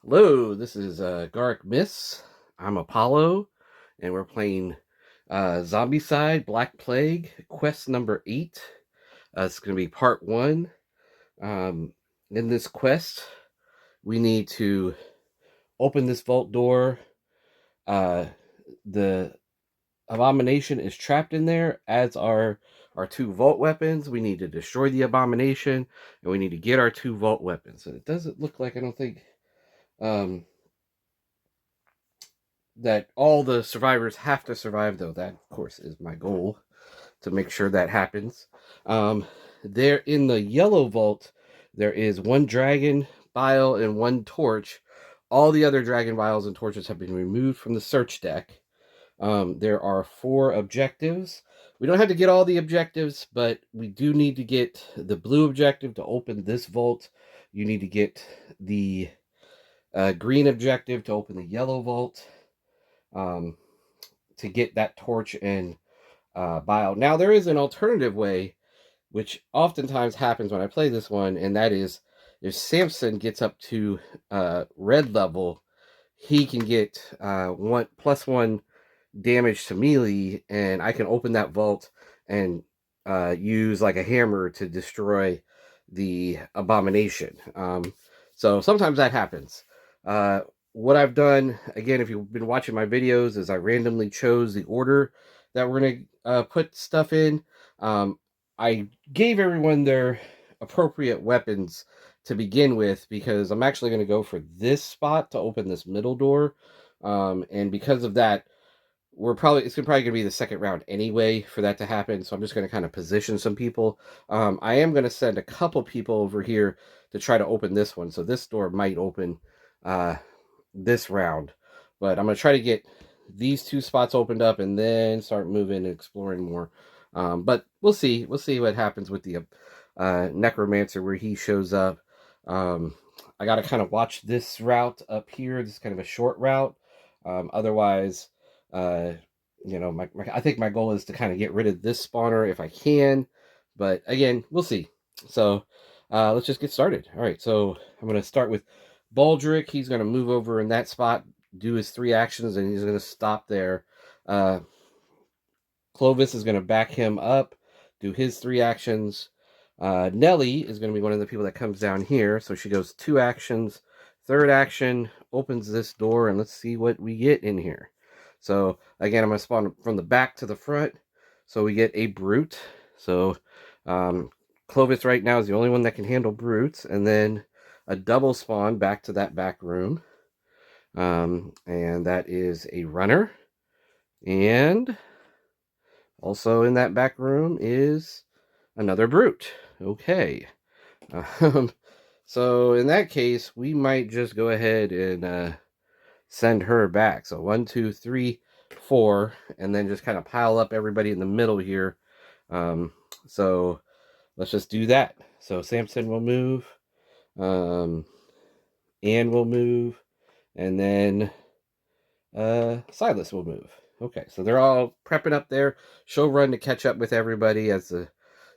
Hello, this is Garrick Miss. I'm Apollo, and we're playing Zombicide Black Plague Quest number 8. It's going to be part 1. Um, in this quest, we need to open this vault door. The abomination is trapped in there, as are our 2 vault weapons. We need to destroy the abomination, and we need to get our 2 vault weapons. And it doesn't look like, I don't think... Um, that all the survivors have to survive, though that, of course, is my goal, to make sure that happens. There in the yellow vault, there is 1 dragon vial and 1 torch. All the other dragon vials and torches have been removed from the search deck. There are 4 objectives. We don't have to get all the objectives, but we do need to get the blue objective to open this vault. You need to get the green objective to open the yellow vault. To get that torch and vial. Now, there is an alternative way, which oftentimes happens when I play this one, and that is if Samson gets up to red level, he can get +1 damage to melee, and I can open that vault and use like a hammer to destroy the abomination. So sometimes that happens. What I've done, again, if you've been watching my videos, is I randomly chose the order that we're going to put stuff in. I gave everyone their appropriate weapons to begin with, because I'm actually going to go for this spot to open this middle door. And because of that, it's probably going to be the second round anyway for that to happen. So I'm just going to kind of position some people. I am going to send a couple people over here to try to open this one. So this door might open this round, but I'm going to try to get these 2 spots opened up and then start moving and exploring more. But we'll see what happens with the necromancer, where he shows up. I got to kind of watch this route up here. This is kind of a short route. Otherwise, I think my goal is to kind of get rid of this spawner if I can, but again, we'll see. So let's just get started. All right, so I'm going to start with Baldric. He's going to move over in that spot, do his 3 actions, and he's going to stop there. Clovis is going to back him up, do his 3 actions. Nelly is going to be one of the people that comes down here, so she goes 2 actions. 3rd action, opens this door, and let's see what we get in here. So again, I'm going to spawn from the back to the front, so we get a brute. So Clovis right now is the only one that can handle brutes, and then a double spawn back to that back room. And that is a runner. And also in that back room is another brute. Okay. So in that case, we might just go ahead and send her back. So 1, 2, 3, 4, and then just kind of pile up everybody in the middle here. So let's just do that. So Samson will move. Anne will move. And then Silas will move. Okay, so they're all prepping up there. She'll run to catch up with everybody as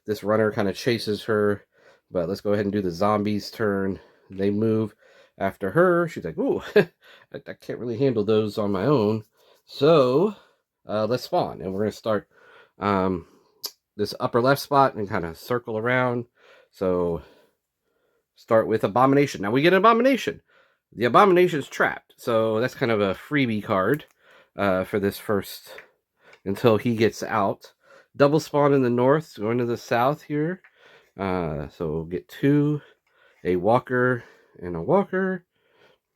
this runner kind of chases her. But let's go ahead and do the zombies' turn. They move after her. She's like, ooh, I can't really handle those on my own. So let's spawn. And we're going to start this upper left spot and kind of circle around. So start with Abomination. Now we get an Abomination. The Abomination's trapped, so that's kind of a freebie card for this first, until he gets out. Double spawn in the north, going to the south here. So we'll get 2, a walker and a walker.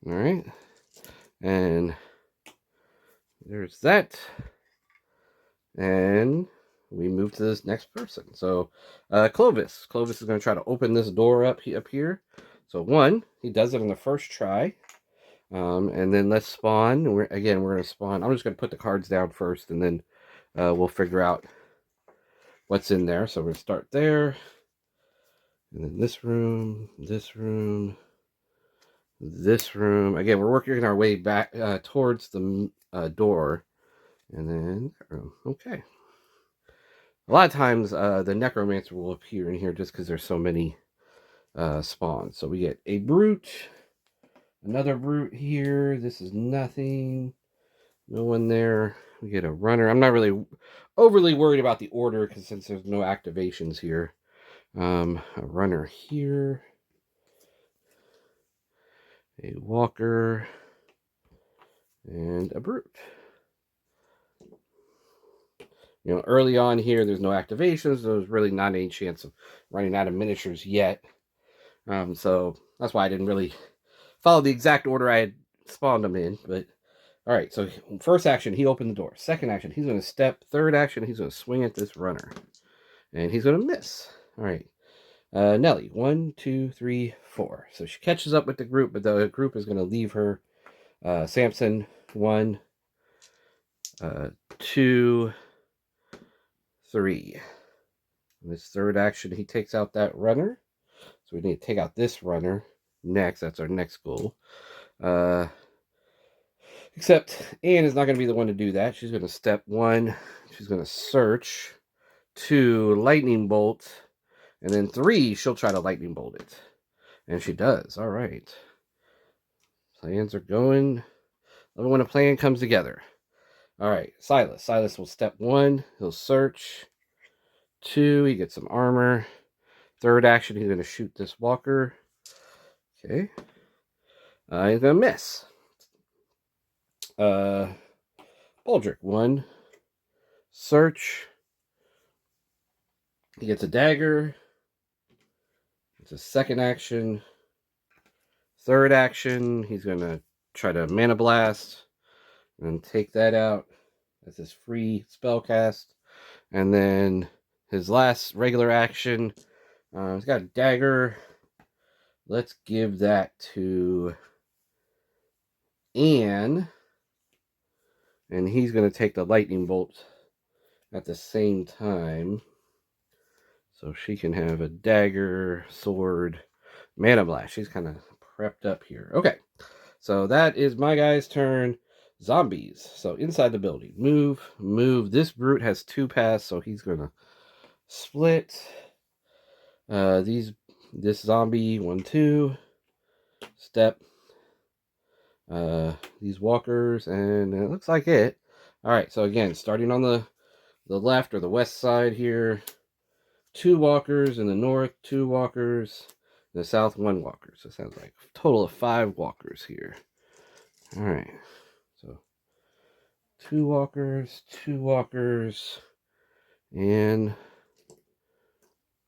All right, and there's that. And we move to this next person. So Clovis is going to try to open this door up here. So 1, he does it on the first try. And then let's spawn. We're going to spawn. I'm just going to put the cards down first, and then we'll figure out what's in there. So we're going to start there. And then this room, this room, this room. Again, we're working our way back towards the door. And then that room. Okay. A lot of times the necromancer will appear in here just because there's so many spawns. So we get a brute, Another brute here. This is nothing. No one there. We get a runner. I'm not really overly worried about the order because since there's no activations here. A runner here. A walker. And a brute. You know, early on here, there's no activations. So there's really not any chance of running out of miniatures yet. So that's why I didn't really follow the exact order I had spawned them in. But all right, so first action, he opened the door. Second action, he's going to step. Third action, he's going to swing at this runner. And he's going to miss. All right. Nelly, 1, 2, 3, 4. So she catches up with the group, but the group is going to leave her. Samson, 1, 2, 3. In this third action, he takes out that runner. So we need to take out this runner next. That's our next goal. Except Anne is not going to be the one to do that. She's going to step 1. She's going to search. 2, lightning bolt. And then 3, she'll try to lightning bolt it. And she does. All right. Plans are going. Love it when a plan comes together. All right. Silas. Silas will step 1. He'll search. 2, he gets some armor. Third action, he's going to shoot this walker. Okay. He's going to miss. Baldric, 1. Search. He gets a dagger. It's a second action. Third action, he's going to try to mana blast and take that out. That's his free spell cast. And then his last regular action, he's got a dagger. Let's give that to Anne. And he's going to take the lightning bolt at the same time. So she can have a dagger, sword, mana blast. She's kind of prepped up here. Okay. So that is my guy's turn. Zombies. So inside the building. Move, move. This brute has 2 paths, so he's going to split. This zombie, 1, 2. Step. These walkers, and it looks like it. All right, so again, starting on the left or the west side here, 2 walkers in the north, 2 walkers in the south, 1 walker. So it sounds like a total of 5 walkers here. All right, so 2 walkers, and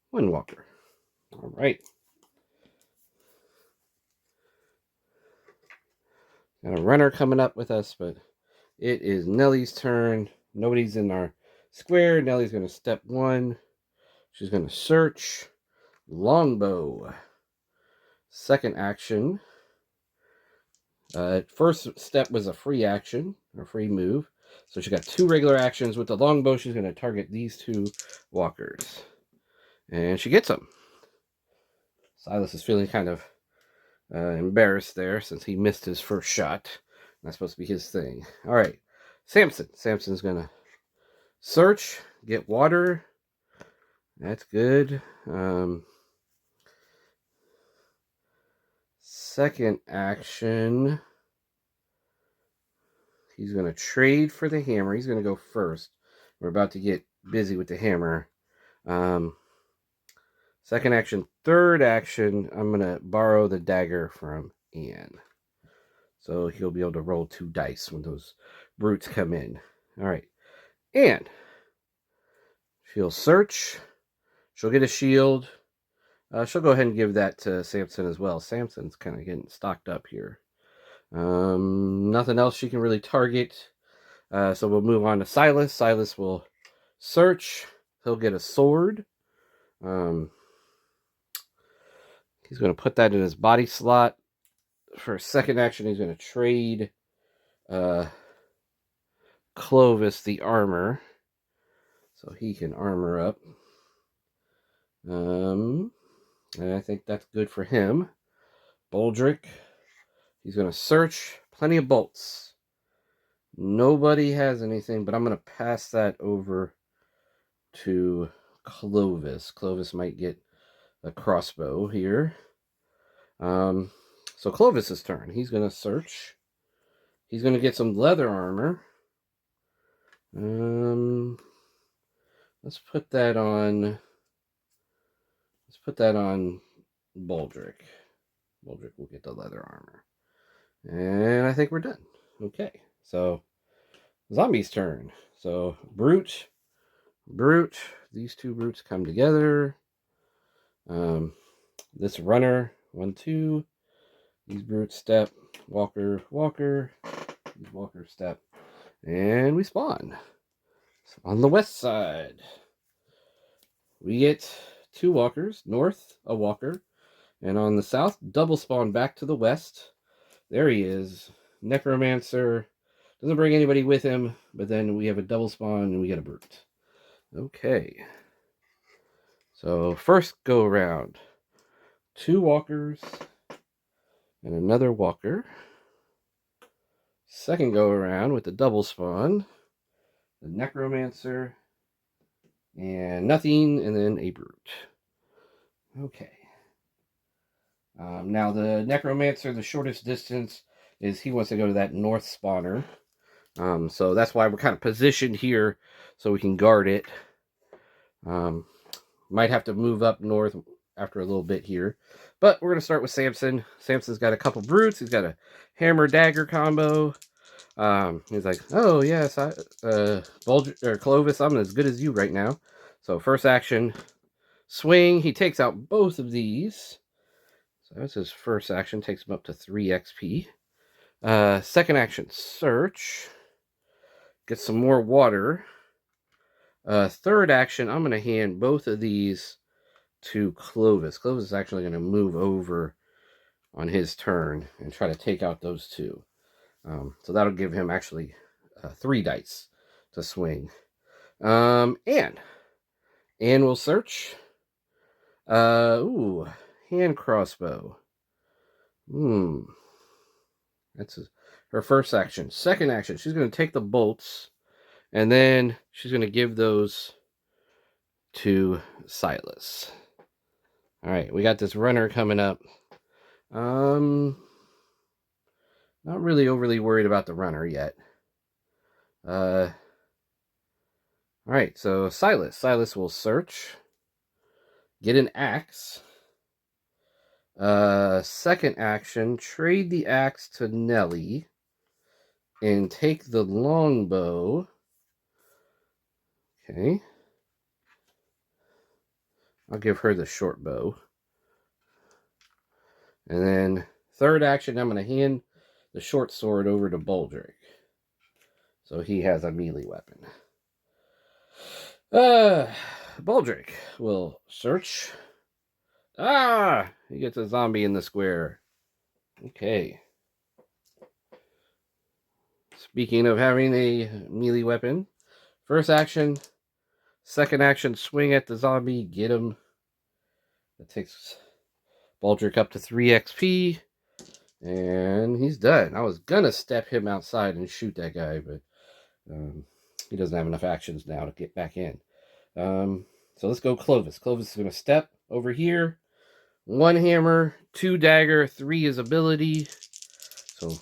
1 walker. All right. Got a runner coming up with us, but it is Nellie's turn. Nobody's in our square. Nellie's going to step 1. She's going to search. Longbow. Second action. First step was a free action, or free move. So she got 2 regular actions. With the longbow, she's going to target these 2 walkers. And she gets them. Silas is feeling kind of embarrassed there since he missed his first shot. That's supposed to be his thing. All right. Samson. Samson's going to search, get water. That's good. Second action, he's going to trade for the hammer. He's going to go first. We're about to get busy with the hammer. Second action. Third action, I'm going to borrow the dagger from Ian. So he'll be able to roll 2 dice when those brutes come in. All right. And she'll search. She'll get a shield. She'll go ahead and give that to Samson as well. Samson's kind of getting stocked up here. Nothing else she can really target. So we'll move on to Silas. Silas will search. He'll get a sword. He's going to put that in his body slot. For a second action, he's going to trade Clovis the armor. So he can armor up. And I think that's good for him. Baldric. He's going to search. Plenty of bolts. Nobody has anything, but I'm going to pass that over to Clovis. Clovis might get a crossbow here. So Clovis's turn. He's going to search. He's going to get some leather armor. Let's put that on. Let's put that on Baldric. Baldric will get the leather armor. And I think we're done. Okay, so Zombie's turn. So Brute. These two brutes come together. This runner, 1, 2. These brutes step. Walker. These walker step. And we spawn. So on the west side, we get 2 walkers. North, a walker. And on the south, double spawn back to the west. There he is. Necromancer. Doesn't bring anybody with him, but then we have a double spawn and we get a brute. Okay. So first go around. 2 walkers and another walker. Second go around with the double spawn. The Necromancer and nothing, and then a brute. Okay. Now the Necromancer, the shortest distance is he wants to go to that north spawner. So that's why we're kind of positioned here so we can guard it. Might have to move up north after a little bit here. But we're going to start with Samson. Samson's got a couple brutes. He's got a hammer-dagger combo. He's like, oh, yes, Clovis, I'm as good as you right now. So first action, swing. He takes out both of these. So that's his first action. Takes him up to 3 XP. Second action, search. Get some more water. Third action, I'm going to hand both of these to Clovis. Clovis is actually going to move over on his turn and try to take out those 2. So that'll give him actually 3 dice to swing. And we'll search. Hand crossbow. That's her first action. Second action, she's going to take the bolts, and then she's going to give those to Silas. All right, we got this runner coming up. Not really overly worried about the runner yet. All right, so Silas will search. Get an axe. Second action, trade the axe to Nelly and take the longbow. Okay. I'll give her the short bow. And then third action, I'm going to hand the short sword over to Baldric. So he has a melee weapon. Baldric will search. He gets a zombie in the square. Okay. Speaking of having a melee weapon, first action, second action, swing at the zombie, get him. That takes Baldric up to 3 XP, and he's done. I was gonna step him outside and shoot that guy, but he doesn't have enough actions now to get back in. So let's go Clovis. Clovis is gonna step over here. 1 hammer, 2 dagger, 3 is ability. So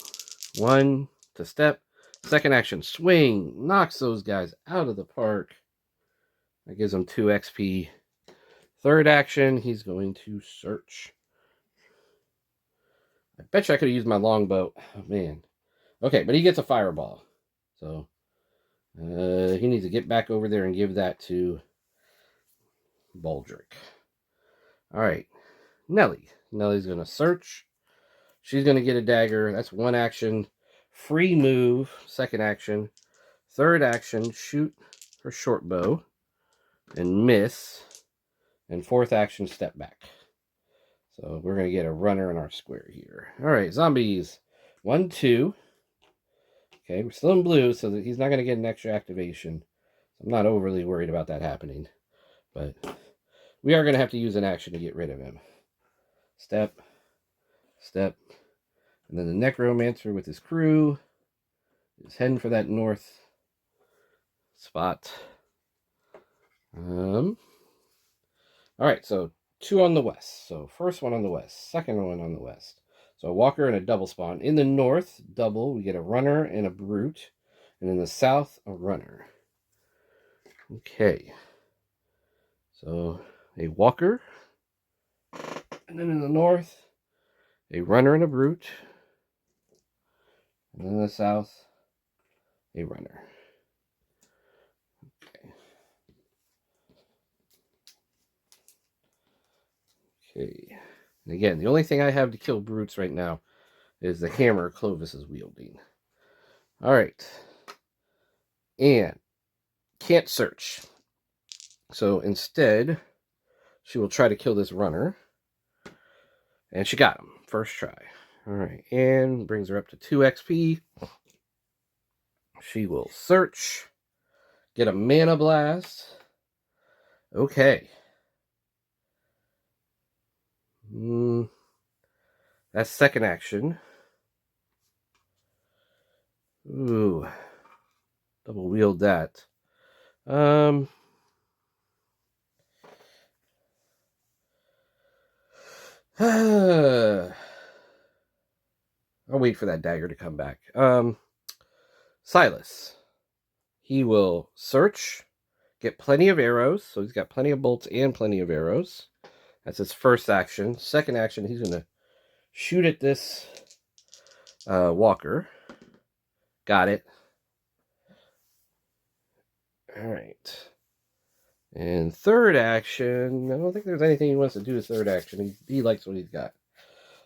1 to step. Second action, swing. Knocks those guys out of the park. That gives him 2 XP. Third action, he's going to search. I bet you I could have used my longbow. Oh, man. Okay, but he gets a fireball. So he needs to get back over there and give that to Baldric. All right. Nelly. Nelly's going to search. She's going to get a dagger. That's 1 action. Free move. Second action. Third action. Shoot her short bow. And miss. And fourth action. Step back. So we're going to get a runner in our square here. All right. Zombies. 1, 2. Okay. We're still in blue, so that he's not going to get an extra activation. I'm not overly worried about that happening. But we are going to have to use an action to get rid of him. Step. Step. And then the Necromancer with his crew is heading for that north spot. All right, so 2 on the west. So first one on the west, second one on the west. So a walker and a double spawn. In the north, double, we get a runner and a brute. And in the south, a runner. Okay. So a walker. And then in the north, a runner and a brute. And then in the south, a runner. Okay. Okay. And again, the only thing I have to kill brutes right now is the hammer Clovis is wielding. All right. And can't search. So instead, she will try to kill this runner. And she got him. First try. All right. And brings her up to 2 XP. She will search. Get a mana blast. Okay. That's second action. Ooh. Double wield that. I'll wait for that dagger to come back. Silas. He will search, get plenty of arrows. So he's got plenty of bolts and plenty of arrows. That's his first action. Second action, he's going to shoot at this walker. Got it. All right. And third action, I don't think there's anything he wants to do with third action. He likes what he's got.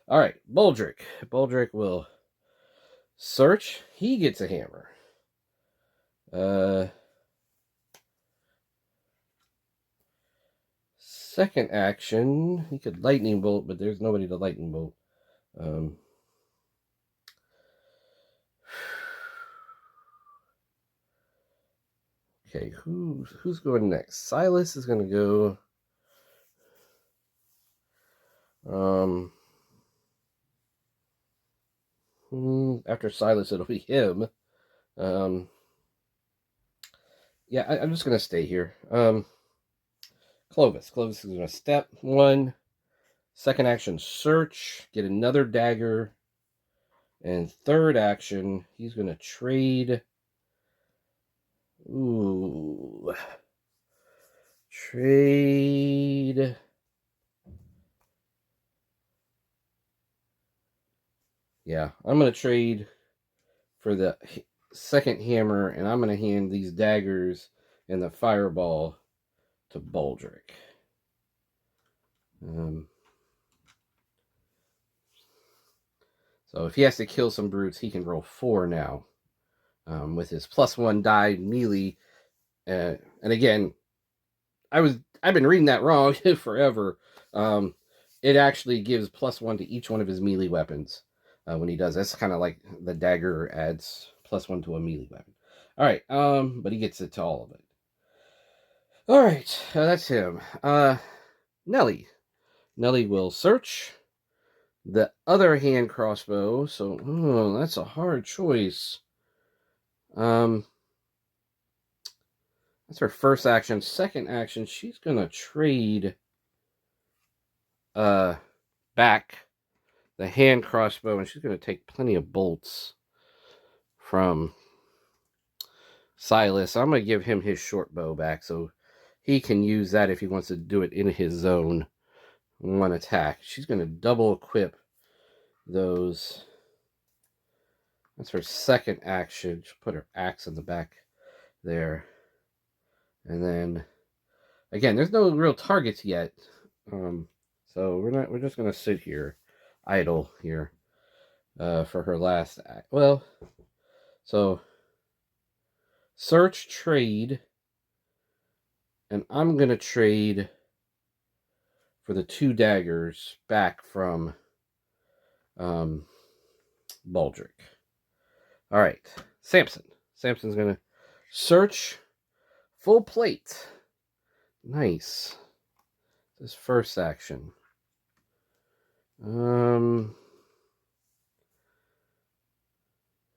All right, Baldric. Baldric will search. He gets a hammer. Second action, he could lightning bolt, but there's nobody to lightning bolt. Okay, who's going next? Silas is going to go. After Silas, it'll be him. Yeah, I'm just going to stay here. Clovis. Clovis is going to step 1. Second action, search. Get another dagger. And third action, he's going to trade. Ooh. Trade. Yeah, I'm going to trade for the second hammer, and I'm going to hand these daggers and the fireball to Baldric. So if he has to kill some brutes, he can roll 4 now. With his +1 die melee. And again, I've been reading that wrong forever. It actually gives +1 to each one of his melee weapons when he does. That's kind of like the dagger adds +1 to a melee weapon. All right, but he gets it to all of it. All right, that's him. Nelly. Nelly will search. The other hand crossbow. So, that's a hard choice. That's her first action. Second action, she's gonna trade back the hand crossbow, and she's gonna take plenty of bolts from Silas. I'm gonna give him his short bow back so he can use that if he wants to do it in his zone. 1 attack. She's gonna double equip those. That's her second action. She'll put her axe in the back there. And then again, there's no real targets yet. So we're just gonna sit here, idle here, for her last act. Well, so search, trade, and I'm gonna trade for the 2 daggers back from Baldric. All right, Samson. Samson's gonna search, full plate. Nice. His first action.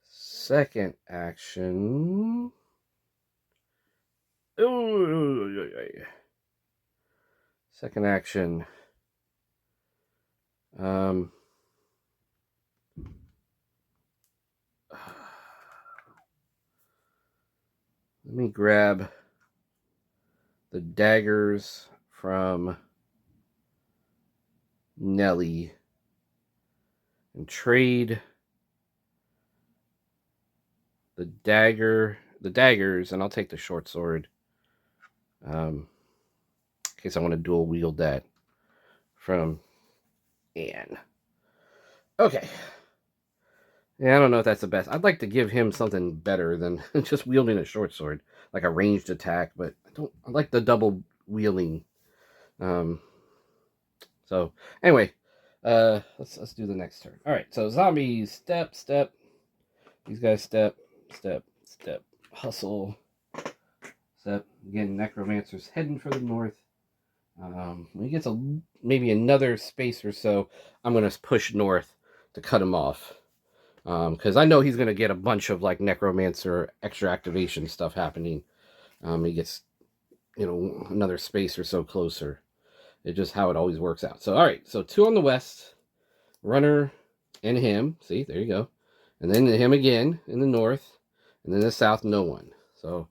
Second action. Second action. me grab the daggers from Nelly and trade the daggers, and I'll take the short sword. In case I want to dual wield that from Anne. Okay. Yeah, I don't know if that's the best. I'd like to give him something better than just wielding a short sword, like a ranged attack, but I like the double wielding. So anyway, let's do the next turn. All right, so zombies, step. These guys step. Hustle. Step. Again, necromancer's heading for the north. When he gets maybe another space or so, I'm gonna push north to cut him off. Because I know he's gonna get a bunch of like necromancer extra activation stuff happening. He gets, another space or so closer. It's just how it always works out. So, all right. So 2 on the west, runner and him. See, there you go. And then him again in the north. And then the south, no one. So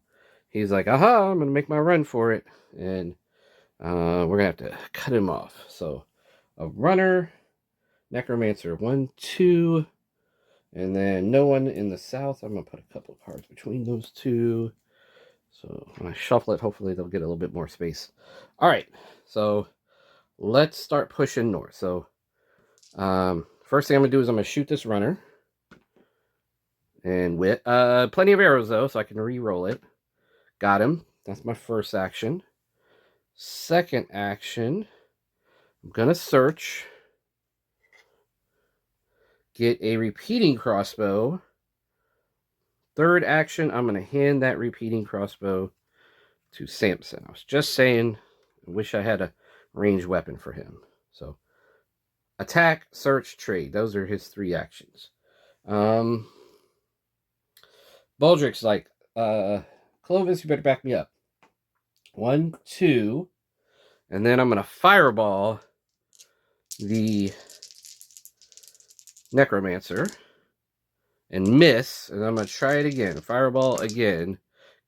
he's like, aha, I'm going to make my run for it. And we're going to have to cut him off. So a runner, necromancer, 1, 2. And then no one in the south. I'm going to put a couple of cards between those two. So when I shuffle it, hopefully they'll get a little bit more space. All right. So let's start pushing north. So first thing I'm going to do is I'm going to shoot this runner. And with plenty of arrows, though, so I can re-roll it. Got him. That's my first action. Second action, I'm going to search. Get a repeating crossbow. Third action, I'm going to hand that repeating crossbow to Samson. I was just saying, I wish I had a ranged weapon for him. So, attack, search, trade. Those are his 3 actions. Baldrick's like, Clovis, you better back me up. 1, 2. And then I'm going to fireball the necromancer and miss. And I'm going to try it again. Fireball again.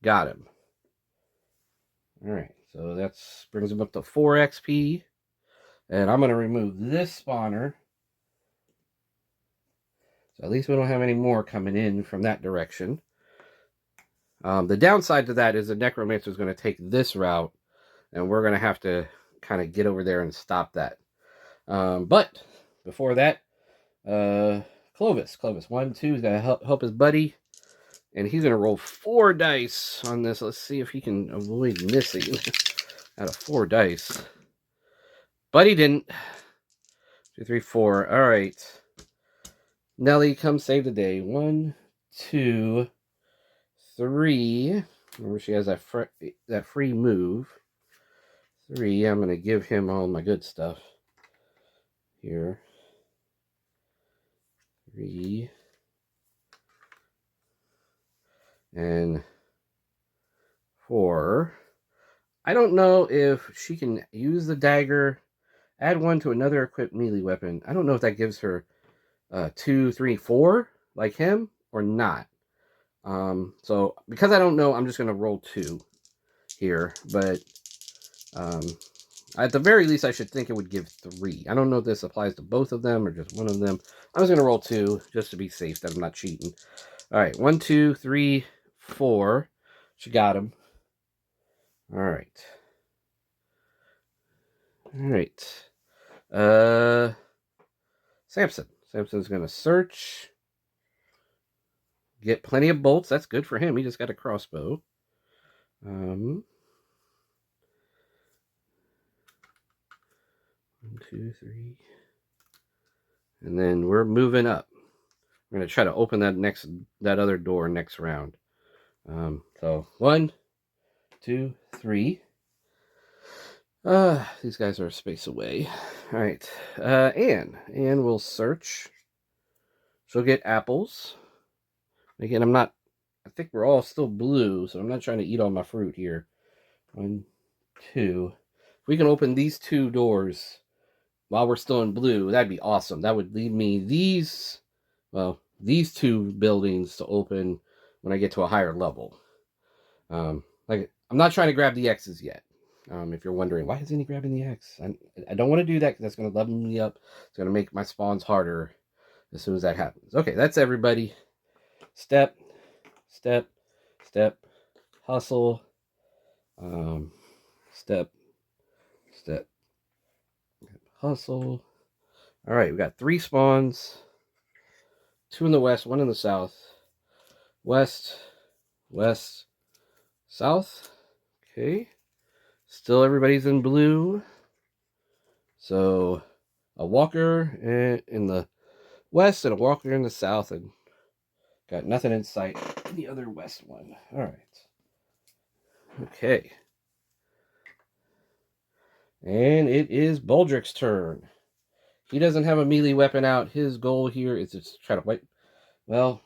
Got him. All right. So that brings him up to 4 XP. And I'm going to remove this spawner. So at least we don't have any more coming in from that direction. The downside to that is the necromancer is going to take this route. And we're going to have to kind of get over there and stop that. But before that, Clovis, 1, 2, he's going to help his buddy. And he's going to roll 4 dice on this. Let's see if he can avoid missing out of 4 dice. But he didn't. 2, 3, 4. All right. Nelly, come save the day. 1, 2, 3. Remember, she has that free move. 3. I'm going to give him all my good stuff here. 3. And 4. I don't know if she can use the dagger, add 1 to another equipped melee weapon. I don't know if that gives her 2, 3, 4 like him or not. So because I don't know, I'm just going to roll 2 here. But at the very least, I should think it would give 3. I don't know if this applies to both of them or just one of them. I'm just going to roll 2 just to be safe that I'm not cheating. All right, 1, 2, 3, 4. She got him. All right. All right. Samson. Samson's going to search. Get plenty of bolts. That's good for him. He just got a crossbow. 1, 2, 3. And then we're moving up. We're going to try to open that other door next round. So 1, 2, 3. These guys are a space away. All right. Anne will search. She'll get apples. Again, I think we're all still blue, so I'm not trying to eat all my fruit here. 1, 2. If we can open these 2 doors while we're still in blue, that'd be awesome. That would leave me these 2 buildings to open when I get to a higher level. Like, I'm not trying to grab the X's yet. If you're wondering, why isn't he grabbing the X? I don't want to do that because that's going to level me up. It's going to make my spawns harder as soon as that happens. Okay, that's everybody. Step, step, step, hustle, step, step, hustle. All right, we got 3 spawns. 2 in the west, 1 in the south. West, west, south. Okay. Still everybody's in blue. So a walker in the west and a walker in the south, and got nothing in sight in the other west one. All right. Okay. And it is Baldric's turn. He doesn't have a melee weapon out. His goal here is to try to wipe. Well,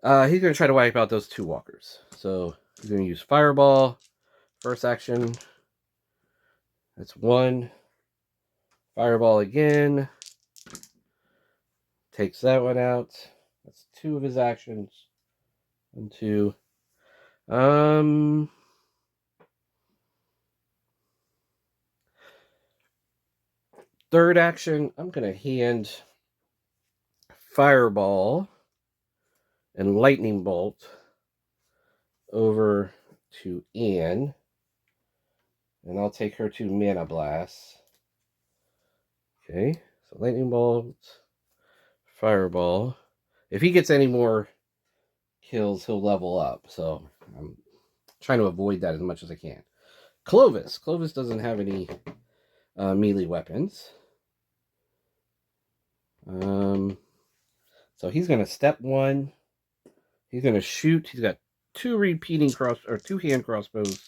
he's going to try to wipe out those 2 walkers. So he's going to use Fireball. First action. That's 1. Fireball again. Takes that one out. That's 2 of his actions. 1, 2. Third action, I'm going to hand Fireball and Lightning Bolt over to Anne. And I'll take her to Mana Blast. Okay, so Lightning Bolt, Fireball. If he gets any more kills, he'll level up. So I'm trying to avoid that as much as I can. Clovis. Clovis doesn't have any melee weapons. So he's going to step 1. He's going to shoot. He's got 2 2 hand crossbows.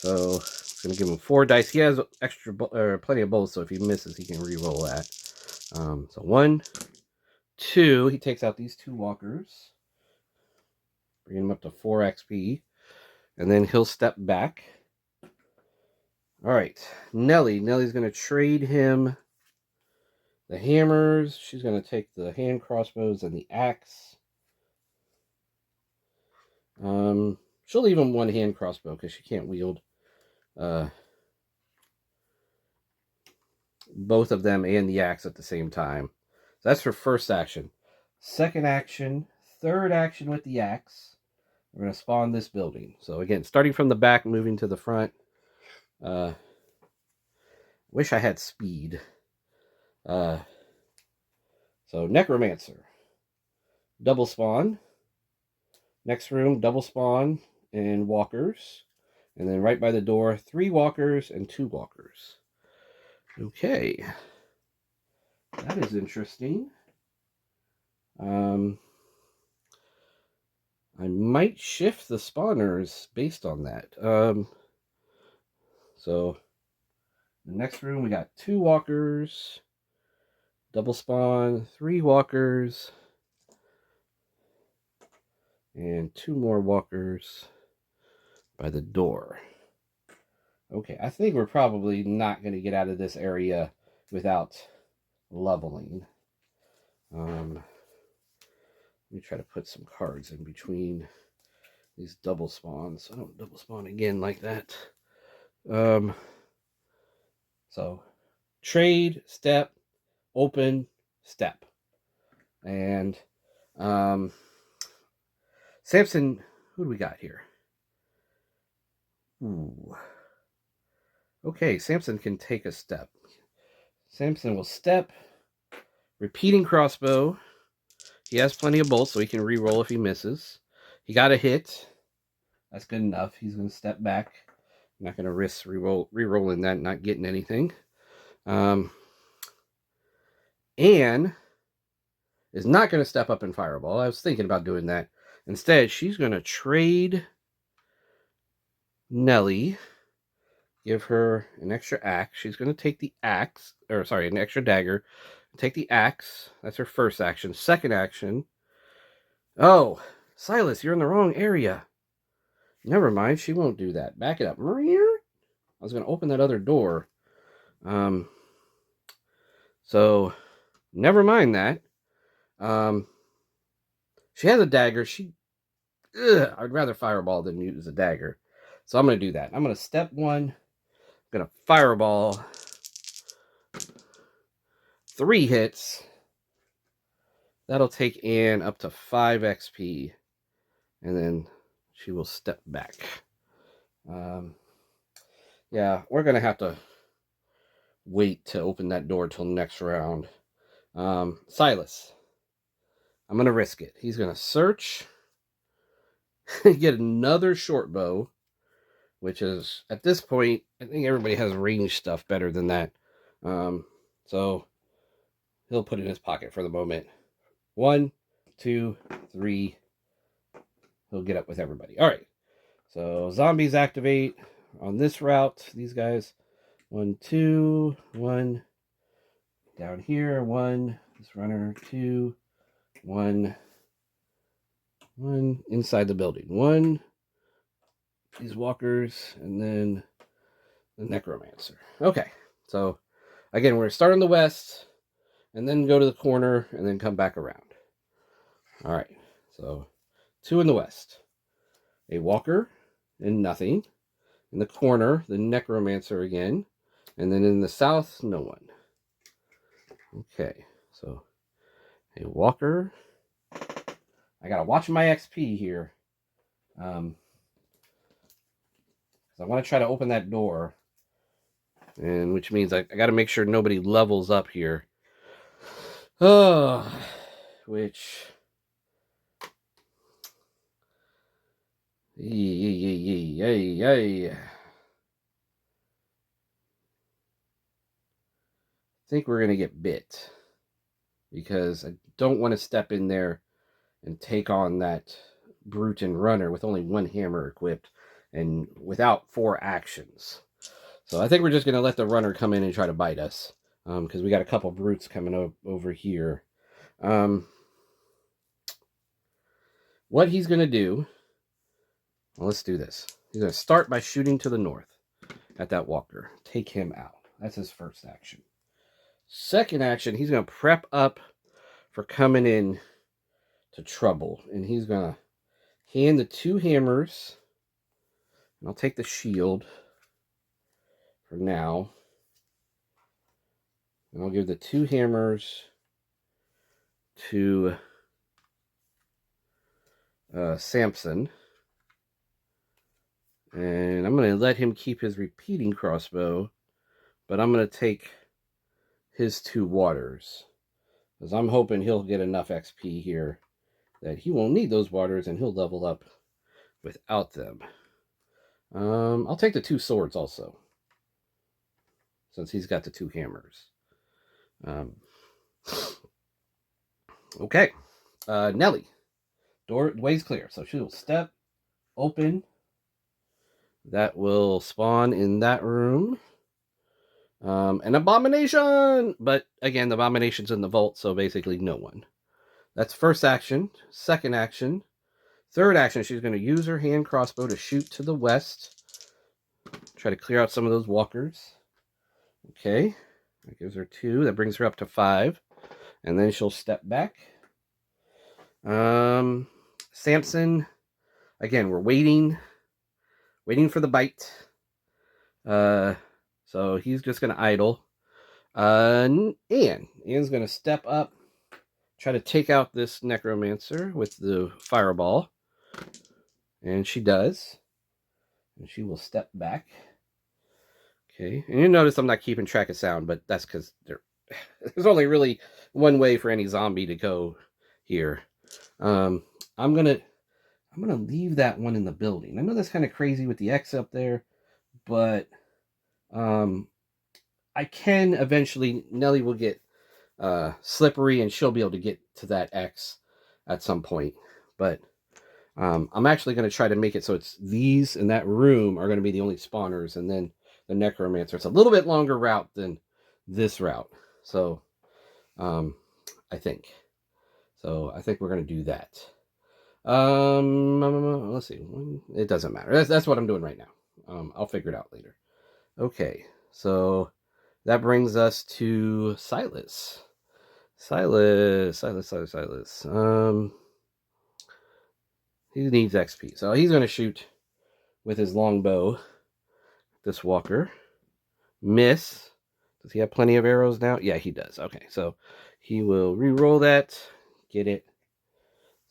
So it's going to give him 4 dice. He has plenty of bolts, so if he misses, he can re-roll that. So 1, 2. He takes out these 2 walkers, bringing him up to 4 XP, and then he'll step back. All right, Nelly. Nelly's going to trade him the hammers. She's going to take the hand crossbows and the axe. She'll leave him 1 hand crossbow because she can't wield both of them and the axe at the same time. So that's her first action. Second action, third action with the axe. We're going to spawn this building. So again, starting from the back, moving to the front. Wish I had speed. So Necromancer. Double spawn. Next room, double spawn and walkers. And then right by the door, 3 walkers and 2 walkers. Okay. That is interesting. I might shift the spawners based on that. So the next room, we got 2 walkers, double spawn, 3 walkers, and 2 more walkers by the door. Okay, I think we're probably not going to get out of this area without leveling. Let me try to put some cards in between these double spawns. I don't double spawn again like that. So trade, step, open, step. And Samson, who do we got here? Ooh. Okay, Samson can take a step. Samson will step, repeating crossbow. He has plenty of bolts, so he can re-roll if he misses. He got a hit. That's good enough. He's going to step back. I'm not going to risk re-rolling that and not getting anything. Anne is not going to step up in Fireball. I was thinking about doing that. Instead, she's going to trade Nelly. Give her an extra axe. She's going to take the axe, an extra dagger. Take the axe. That's her first action. Second action. Oh, Silas, you're in the wrong area. Never mind, she won't do that. Back it up. I was going to open that other door. So, never mind that. She has a dagger. She I'd rather fireball than use a dagger. So I'm going to do that. I'm going to step 1. I'm going to fireball 3 hits. That'll take Anne up to 5 XP. And then she will step back. Yeah, we're going to have to wait to open that door till next round. Silas. I'm going to risk it. He's going to search. Get another short bow. Which is, at this point, I think everybody has range stuff better than that. So he'll put it in his pocket for the moment. 1, 2, 3. He'll get up with everybody. All right. So zombies activate on this route. These guys. 1, 2, 1. Down here, 1. This runner, 2, 1. 1. Inside the building, 1. These walkers, and then the necromancer. Okay. So again, we're starting the west, and then go to the corner, and then come back around. All right. So 2 in the west. A walker and nothing. In the corner, the necromancer again. And then in the south, no one. Okay. So a walker. I got to watch my XP here. Because I want to try to open that door. And which means I got to make sure nobody levels up here. Oh, which... I think we're going to get bit. Because I don't want to step in there and take on that brute and runner with only 1 hammer equipped. And without 4 actions. So I think we're just going to let the runner come in and try to bite us. Because we got a couple brutes coming over here. What he's going to do... Well, let's do this. He's going to start by shooting to the north at that walker. Take him out. That's his first action. Second action, he's going to prep up for coming in to trouble. And he's going to hand the 2 hammers. And I'll take the shield for now. And I'll give the 2 hammers to Samson. And I'm going to let him keep his repeating crossbow. But I'm going to take his 2 waters. Because I'm hoping he'll get enough XP here that he won't need those waters and he'll level up without them. I'll take the 2 swords also. Since he's got the 2 hammers. Okay. Nelly. Way's clear. So she'll step, open. That will spawn in that room. An abomination! But again, the abomination's in the vault, so basically no one. That's first action. Second action. Third action, she's going to use her hand crossbow to shoot to the west. Try to clear out some of those walkers. Okay. That gives her 2. That brings her up to 5. And then she'll step back. Samson. Again, we're waiting for the bite. So he's just going to idle. Anne's going to step up, try to take out this necromancer with the fireball. And she does. And she will step back. Okay. And you notice I'm not keeping track of sound, but that's because there's only really one way for any zombie to go here. I'm gonna leave that one in the building. I know that's kind of crazy with the X up there, but I can eventually. Nelly will get slippery, and she'll be able to get to that X at some point. But I'm actually going to try to make it so it's these in that room are going to be the only spawners, and then the necromancer. It's a little bit longer route than this route, so I think we're going to do that. Let's see. It doesn't matter. That's what I'm doing right now. I'll figure it out later. Okay, so that brings us to Silas. Silas. He needs XP. So he's going to shoot with his longbow. This walker. Miss. Does he have plenty of arrows now? Yeah, he does. Okay, so he will re-roll that. Get it.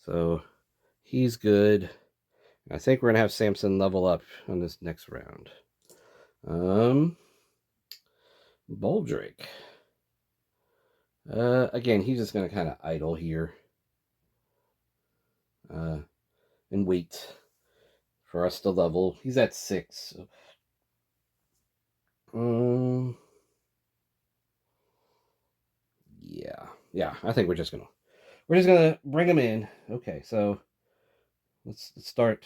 So he's good. I think we're going to have Samson level up on this next round. Baldric. Again, he's just going to kind of idle here. And wait for us to level. He's at 6. So. Yeah, I think we're just gonna bring him in. Okay, so let's start.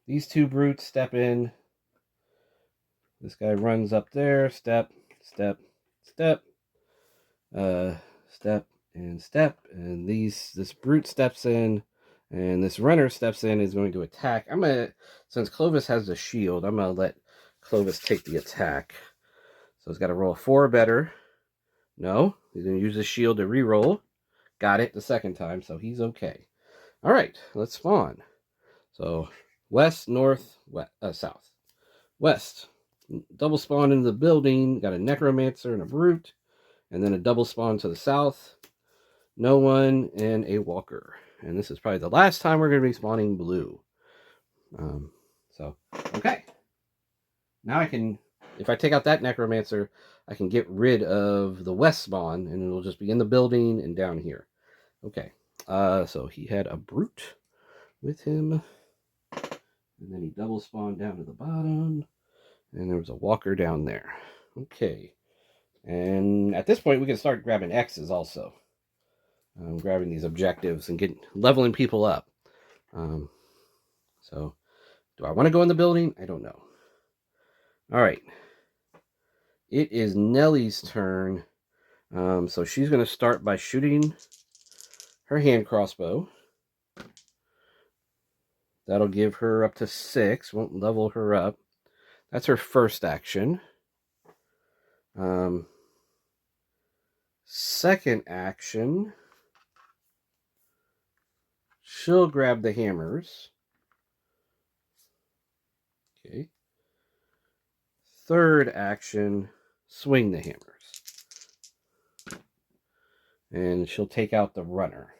These two brutes step in. This guy runs up there. Step, step, step. Step and step. And this brute steps in, and this runner steps in. Is going to attack. Since Clovis has the shield, I'm gonna let Clovis take the attack. So he's got to roll a 4 or better. No, he's gonna use the shield to re-roll. Got it the second time, so he's okay. All right, let's spawn. So west, north, west, south. West. Double spawn into the building. Got a necromancer and a brute. And then a double spawn to the south. No one and a walker. And this is probably the last time we're going to be spawning blue. Okay. Now I can, if I take out that necromancer, I can get rid of the west spawn. And it'll just be in the building and down here. Okay. So he had a brute with him. And then he double spawned down to the bottom. And there was a walker down there. Okay. And at this point, we can start grabbing X's also. Grabbing these objectives and leveling people up. So, do I want to go in the building? I don't know. All right. It is Nellie's turn. So she's going to start by shooting her hand crossbow. That'll give her up to 6. Won't level her up. That's her first action. Second action, she'll grab the hammers. Okay. Third action, swing the hammers. And she'll take out the runner.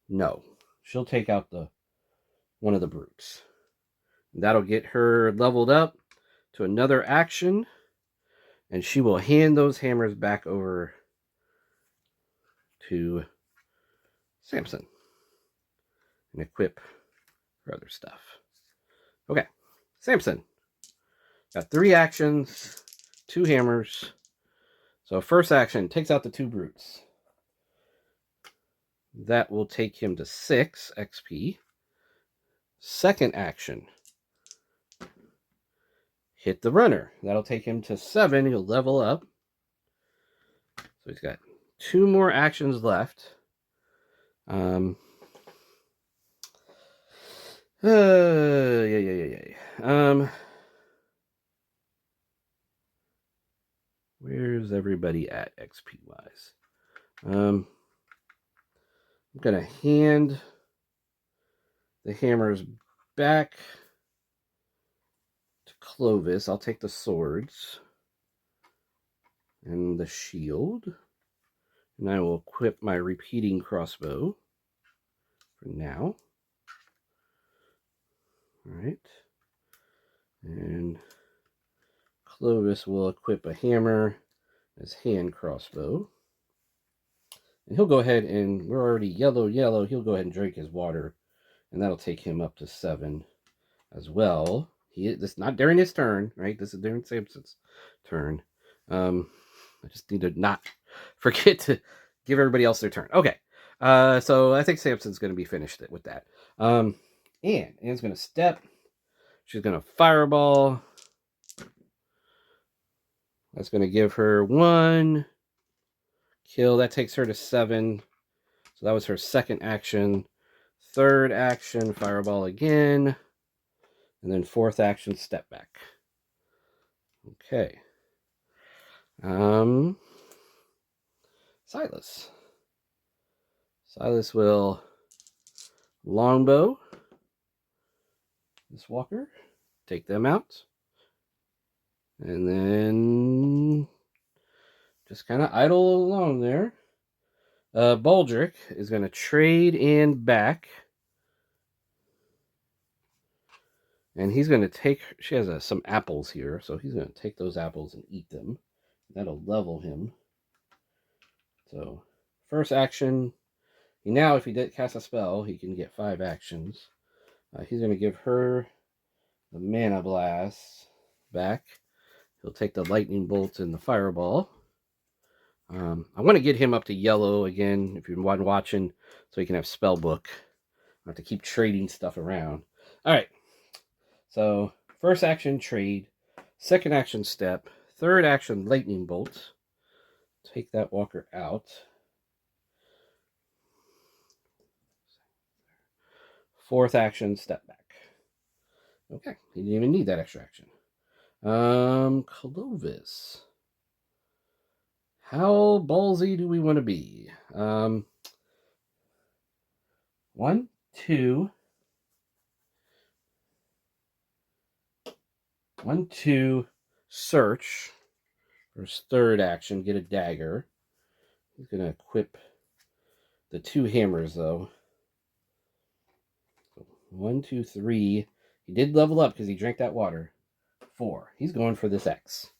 No, she'll take out one of the brutes. That'll get her leveled up to another action. And she will hand those hammers back over to Samson and equip her other stuff. Okay, Samson. Got 3 actions, 2 hammers. So first action, takes out the 2 brutes. That will take him to 6 XP. Second action, hit the runner. That'll take him to 7. He'll level up. So he's got 2 more actions left. Where's everybody at XP wise? I'm gonna hand the hammers back to Clovis. I'll take the swords and the shield, and I will equip my repeating crossbow for now. All right, and Clovis will equip a hammer as hand crossbow. And he'll go ahead and, we're already yellow. He'll go ahead and drink his water. And that'll take him up to 7 as well. This not during his turn, right? This is during Samson's turn. I just need to not forget to give everybody else their turn. Okay. So I think Samson's going to be finished with that. Anne's going to step. She's going to fireball. That's going to give her 1 kill. That takes her to 7. So that was her second action. Third action, fireball again. And then fourth action, step back. Okay. Silas. Silas will longbow. this walker. Take them out. And then just kind of idle along there. Baldric is going to trade in back. And he's going to take, she has some apples here, so he's going to take those apples and eat them. That'll level him. So, first action. Now, if he did cast a spell, he can get 5 actions. He's going to give her the Mana Blast back. He'll take the Lightning Bolt and the Fireball. I want to get him up to yellow again, if you're watching, so he can have Spellbook. I have to keep trading stuff around. All right. So, first action, trade. Second action, step. Third action, Lightning Bolt. Take that walker out. Fourth action, step back. Okay, he didn't even need that extra action. Clovis. How ballsy do we want to be? 1, 2. 1, 2, search. For his third action, get a dagger. He's going to equip the 2 hammers, though. 1, 2, 3. He did level up because he drank that water. 4. He's going for this X.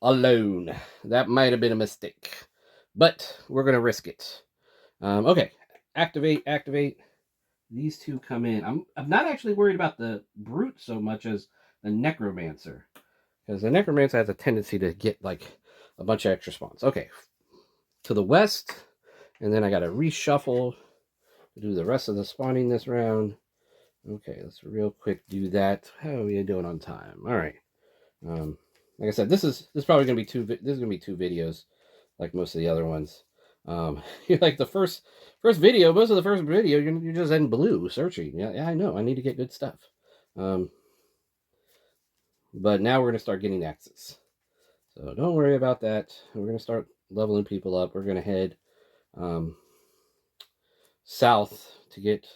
Alone. That might have been a mistake. But we're going to risk it. Okay. Activate. These 2 come in. I'm not actually worried about the Brute so much as the Necromancer. Because the Necromancer has a tendency to get like a bunch of extra spawns. Okay. To the west. And then I got to reshuffle to do the rest of the spawning this round. Okay, let's real quick do that. How are we doing on time? All right. Like I said, this is probably gonna be 2. This is gonna be 2 videos, like most of the other ones. You're like the first video. Most of the first video, you're just in blue searching. Yeah, I know. I need to get good stuff. But now we're gonna start getting axes. So don't worry about that. We're gonna start leveling people up. We're gonna head south to get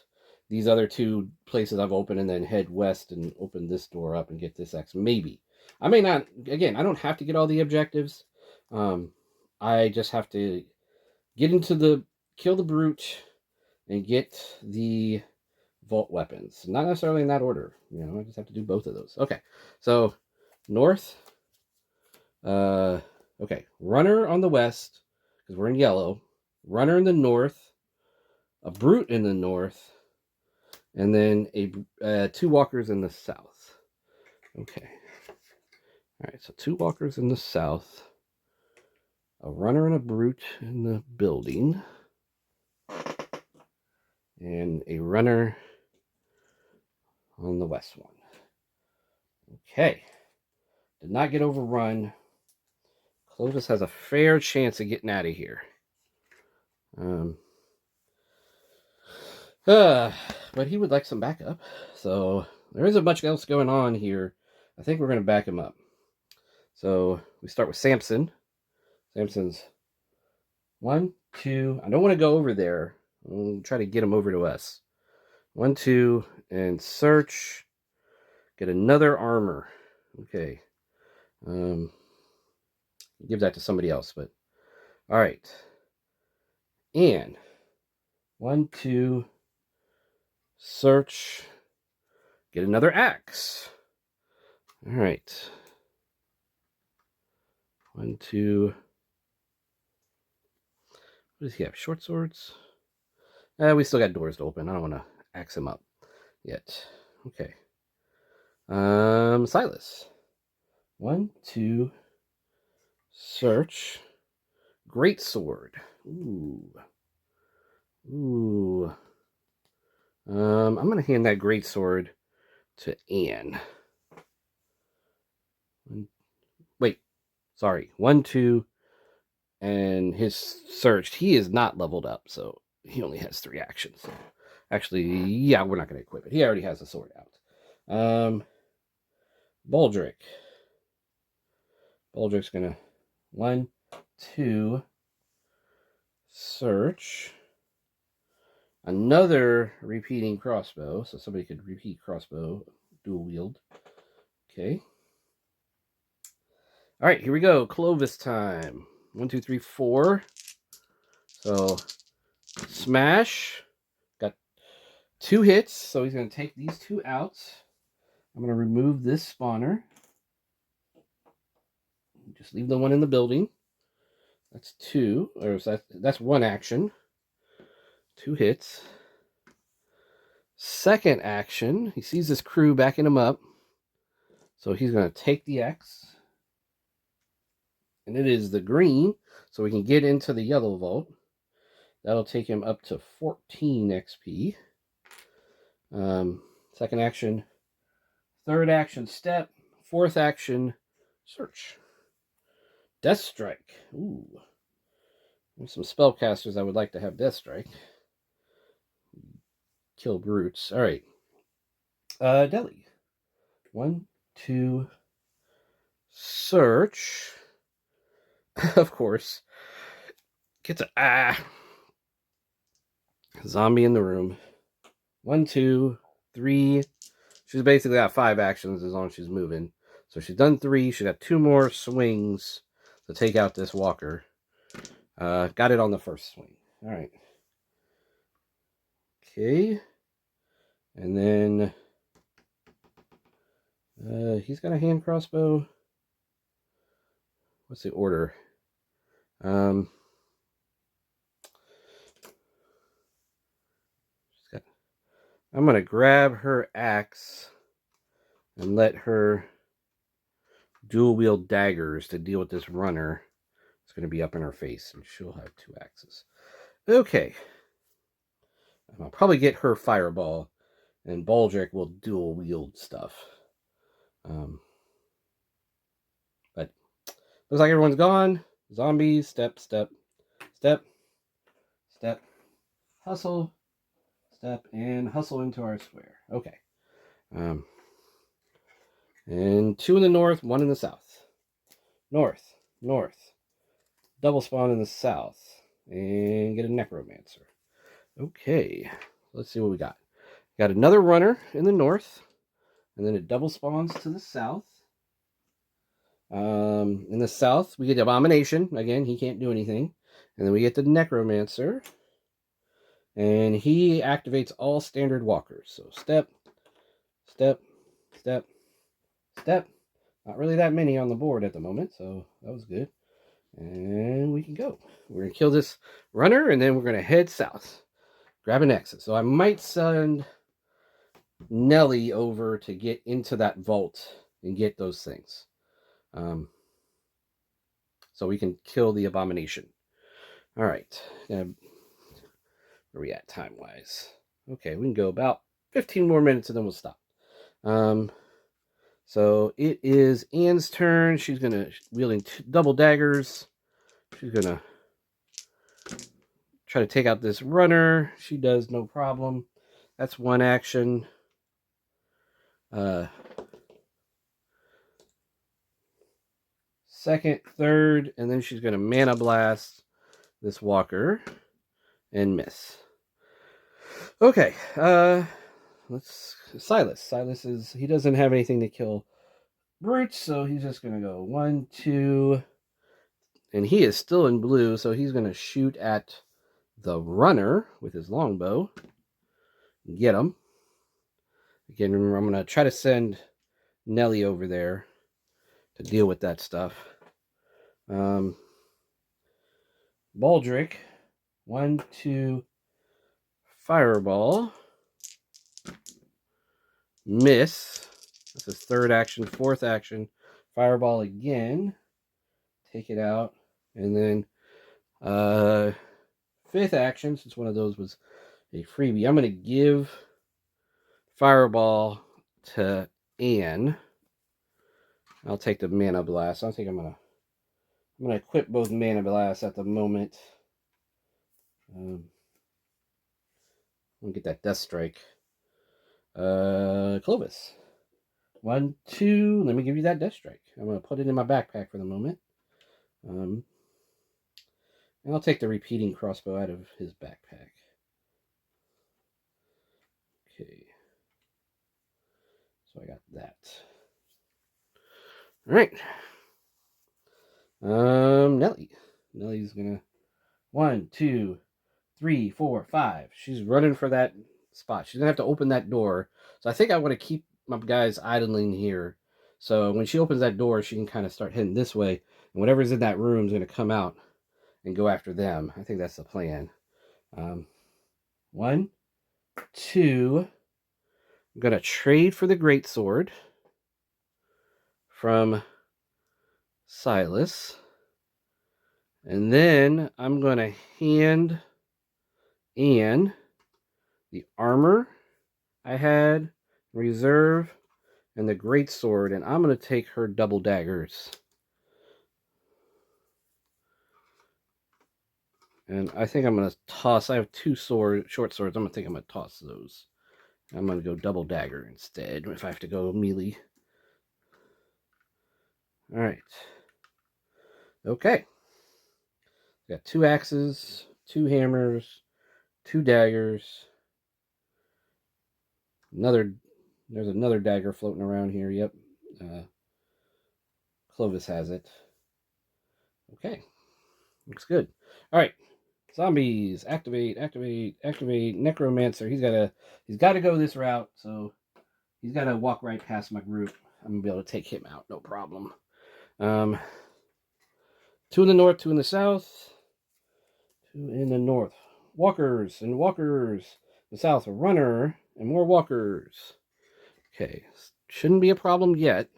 these other 2 places I've opened, and then head west and open this door up and get this X. Maybe. I may not. Again, I don't have to get all the objectives. I just have to get into kill the Brute and get the Vault weapons. Not necessarily in that order. I just have to do both of those. Okay. So, north. Okay. Runner on the west, because we're in yellow. Runner in the north. A Brute in the north. And then 2 walkers in the south. Okay. All right, so 2 walkers in the south. A runner and a Brute in the building. And a runner on the west one. Okay. Did not get overrun. Clovis has a fair chance of getting out of here. But he would like some backup. So there isn't much else going on here. I think we're going to back him up. So we start with Samson. Samson's 1, 2. I don't want to go over there. I'll try to get him over to us. 1, 2, and search. Get another armor. Okay. Give that to somebody else, but all right. And 1, 2, search. Get another axe. All right. 1, 2. What does he have? Short swords? We still got doors to open. I don't want to axe him up yet. Okay. Silas. 1, 2. Search. Great sword. Ooh. I'm gonna hand that great sword to Anne. Wait. Sorry. 1, 2. And his searched. He is not leveled up, so he only has 3 actions. So actually, yeah, we're not going to equip it. He already has a sword out. Baldric. Baldric's going to 1, 2, search. Another repeating crossbow, so somebody could repeat crossbow, dual wield. Okay. All right, here we go. Clovis time. 1, 2, 3, 4. So smash. Got 2 hits, so he's going to take these 2 out. I'm going to remove this spawner. Just leave the one in the building. That's 2, or that's 1 action. 2 hits. Second action, he sees his crew backing him up, so he's going to take the X. And it is the green, so we can get into the yellow vault. That'll take him up to 14 XP. Second action, third action, step, fourth action, search. Death Strike. Ooh. There's some spellcasters I would like to have Death Strike. Kill brutes. All right. Deli. 1, 2, search. Of course. Gets a zombie in the room. 1, 2, 3. She's basically got 5 actions as long as she's moving. So she's done 3. She's got 2 more swings to take out this walker. Got it on the first swing. All right. Okay. And then he's got a hand crossbow. What's the order? I'm going to grab her axe and let her dual wield daggers to deal with this runner. It's going to be up in her face, and she'll have 2 axes. Okay. I'll probably get her fireball, and Baldric will dual wield stuff. But looks like everyone's gone. Zombies, step, step, step, step, hustle, step, and hustle into our square. Okay. And 2 in the north, 1 in the south. North, north. Double spawn in the south. And get a necromancer. Okay. Let's see what we got. Got another runner in the north. And then it double spawns to the south. In the south, we get Abomination. Again, he can't do anything. And then we get the necromancer. And he activates all standard walkers. So step, step, step, step. Not really that many on the board at the moment, so that was good. And we can go. We're going to kill this runner, and then we're going to head south. Grab an exit. So I might send Nelly over to get into that vault and get those things. So we can kill the Abomination. All right. Where are we at time-wise? Okay, we can go about 15 more minutes, and then we'll stop. So it is Anne's turn. She's going to wielding double daggers. She's going to try to take out this runner. She does, no problem. That's 1 action. Second, third, and then she's going to mana blast this walker and miss. Okay, Silas. He doesn't have anything to kill brutes, so he's just going to go 1, 2, and he is still in blue, so he's going to shoot at the runner with his longbow. Get him. Again, remember, I'm going to try to send Nelly over there to deal with that stuff. Baldric. 1, 2, fireball. Miss. That's his third action. Fourth action. Fireball again. Take it out. And then fifth action, since one of those was a freebie, I'm going to give fireball to Anne. I'll take the mana blast. I think I'm gonna equip both mana blasts at the moment. I'm gonna get that Death Strike. Clovis. 1, 2. Let me give you that Death Strike. I'm gonna put it in my backpack for the moment. And I'll take the repeating crossbow out of his backpack. I got that. All right. Nelly. Nelly's gonna 1, 2, 3, 4, 5. She's running for that spot. She's gonna have to open that door. So I think I want to keep my guys idling here. So when she opens that door, she can kind of start heading this way, and whatever's in that room is gonna come out and go after them. I think that's the plan. 1, 2. I'm gonna trade for the greatsword from Silas. And then I'm going to hand Anne the armor I had, reserve, and the greatsword. And I'm going to take her double daggers. And I think I'm going to toss. I have 2 short swords. I'm going to toss those. I'm going to go double dagger instead if I have to go melee. All right. Okay. Got 2 axes, 2 hammers, 2 daggers. There's another dagger floating around here. Yep. Clovis has it. Okay. Looks good. All right. Zombies. Activate. Necromancer. He's got to go this route, so he's got to walk right past my group. I'm going to be able to take him out. No problem. 2 in the north, 2 in the south. 2 in the north. Walkers. The south, a runner and more walkers. Okay. Shouldn't be a problem yet.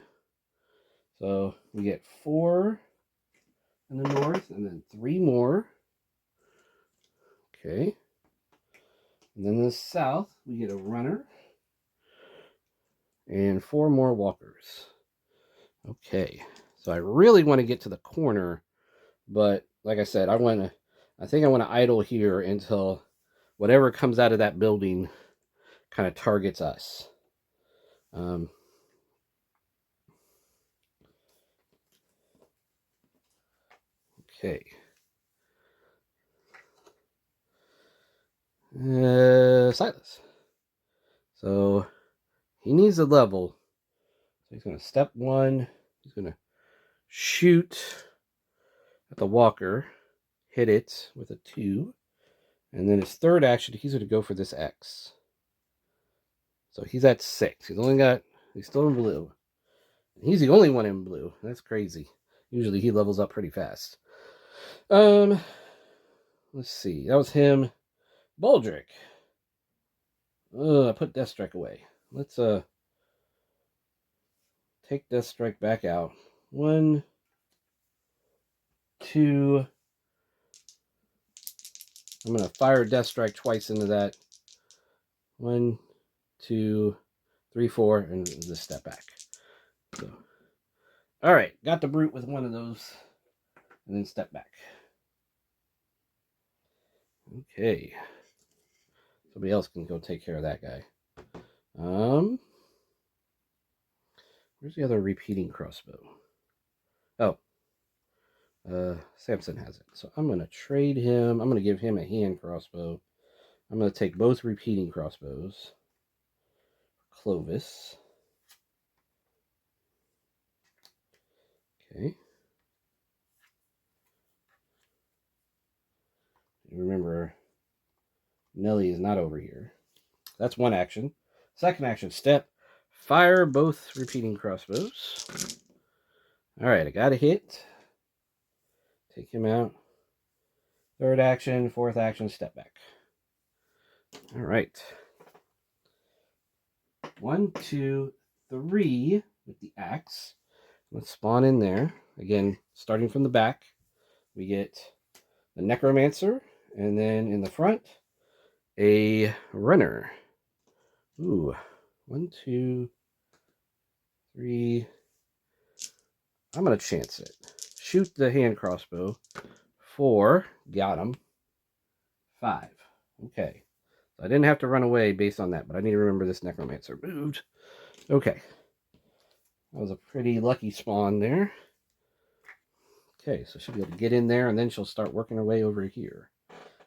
So we get 4 in the north and then 3 more. Okay. And then in the south, we get a runner and 4 more walkers. Okay. So I really want to get to the corner, but like I said, I think I want to idle here until whatever comes out of that building kind of targets us. Okay. Silas. So he needs a level. So he's going to step 1. He's going to shoot at the walker, hit it with a 2. And then his third action, he's going to go for this X. So he's at 6. He's still in blue. He's the only one in blue. That's crazy. Usually he levels up pretty fast. Let's see. That was him. Baldric. I put Deathstrike away. Let's take Deathstrike back out. 1, 2. I'm going to fire Deathstrike twice into that. 1, 2, 3, 4, and just step back. So, all right, got the brute with one of those, and then step back. Okay. Somebody else can go take care of that guy. Where's the other repeating crossbow? Oh. Samson has it. So I'm going to trade him. I'm going to give him a hand crossbow. I'm going to take both repeating crossbows. Clovis. Okay. Remember, Nelly is not over here. That's one action. Second action, step. Fire both repeating crossbows. All right, I got a hit. Take him out. Third action, fourth action, step back. All right. 1, 2, 3 with the axe. Let's spawn in there. Again, starting from the back, we get the Necromancer, and then in the front, a runner. Ooh, 1, 2, 3. I'm going to chance it. Shoot the hand crossbow. 4. Got him. 5. Okay. So I didn't have to run away based on that, but I need to remember this Necromancer moved. Okay. That was a pretty lucky spawn there. Okay, so she'll be able to get in there, and then she'll start working her way over here.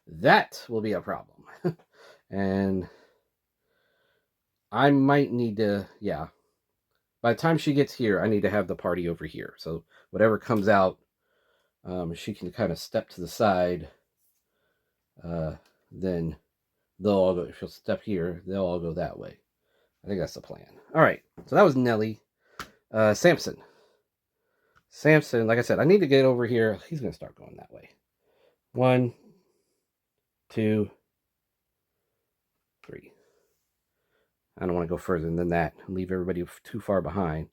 That will be a problem. And I might need to, yeah. by the time she gets here, I need to have the party over here. So whatever comes out, she can kind of step to the side. Then they'll all go. If she'll step here, they'll all go that way. I think that's the plan. All right. So that was Nelly. Samson. Samson, like I said, I need to get over here. He's going to start going that way. 1, 2, 3. I don't want to go further than that and leave everybody too far behind.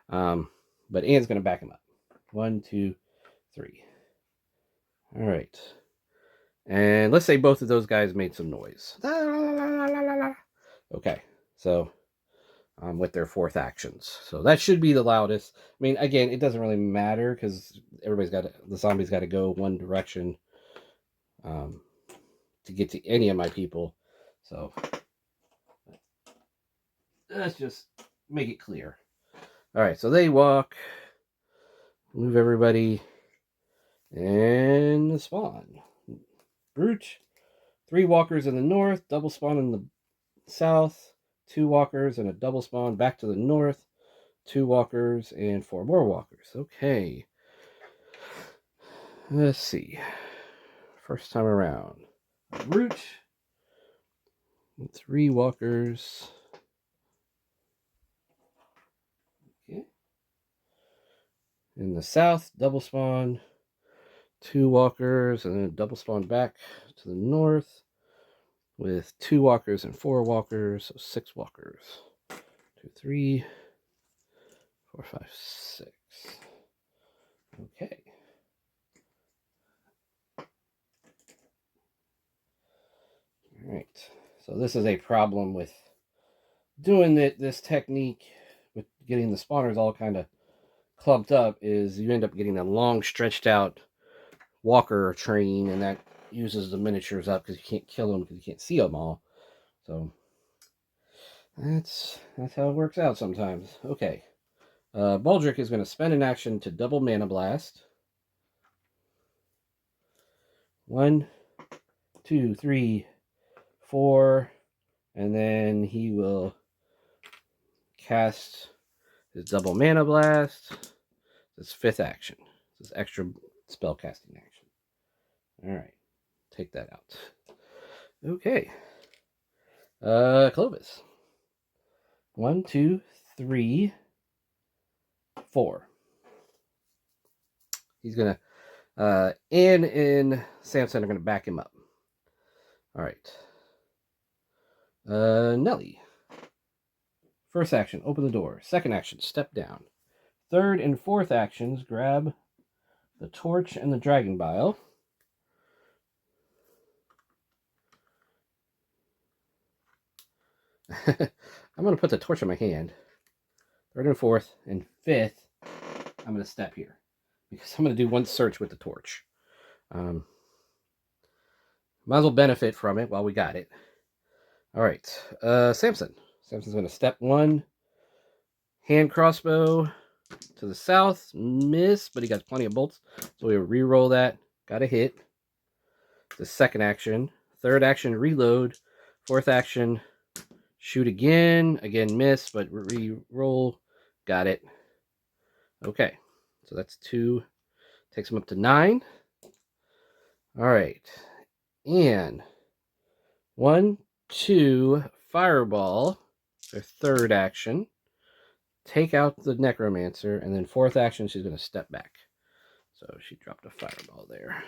But Ann's going to back him up. 1, 2, 3. All right. And let's say both of those guys made some noise. Okay. So with their fourth actions. So that should be the loudest. I mean, again, it doesn't really matter because the zombies got to go one direction to get to any of my people. So let's just make it clear. All right, so they walk, move everybody, and spawn. Brute, 3 walkers in the north, double spawn in the south, 2 walkers and a double spawn back to the north, 2 walkers and 4 more walkers. Okay. Let's see. First time around. Brute, 3 walkers. Okay. In the south, double spawn, 2 walkers, and then a double spawn back to the north with 2 walkers and 4 walkers, so 6 walkers. 2, 3, 4, 5, 6. Okay. All right. So this is a problem with doing this technique with getting the spawners all kind of clumped up is you end up getting a long stretched out walker train, and that uses the miniatures up because you can't kill them because you can't see them all. So that's how it works out sometimes. Okay. Baldric is going to spend an action to double Mana Blast. 1, 2, 3, 4, and then he will cast his double Mana Blast. His 5th action. This extra spell casting action. All right, take that out. Okay. Clovis. 1, 2, 3, 4. He's gonna Ann and Samson are gonna back him up. All right. Nelly. First action, open the door. Second action, step down. Third and fourth actions, grab the torch and the dragon bile. I'm going to put the torch in my hand. Third and fourth and fifth, I'm going to step here because I'm going to do one search with the torch. Might as well benefit from it while we got it. All right. Samson. Samson's going to step 1. Hand crossbow to the south. Miss, but he got plenty of bolts. So we'll re-roll that. Got a hit. The second action. Third action, reload. Fourth action, shoot again. Again, miss, but re-roll. Got it. Okay. So that's 2. Takes him up to 9. All right. And 1, 2, fireball. Their third action. Take out the necromancer, and then fourth action, she's going to step back. So she dropped a fireball there.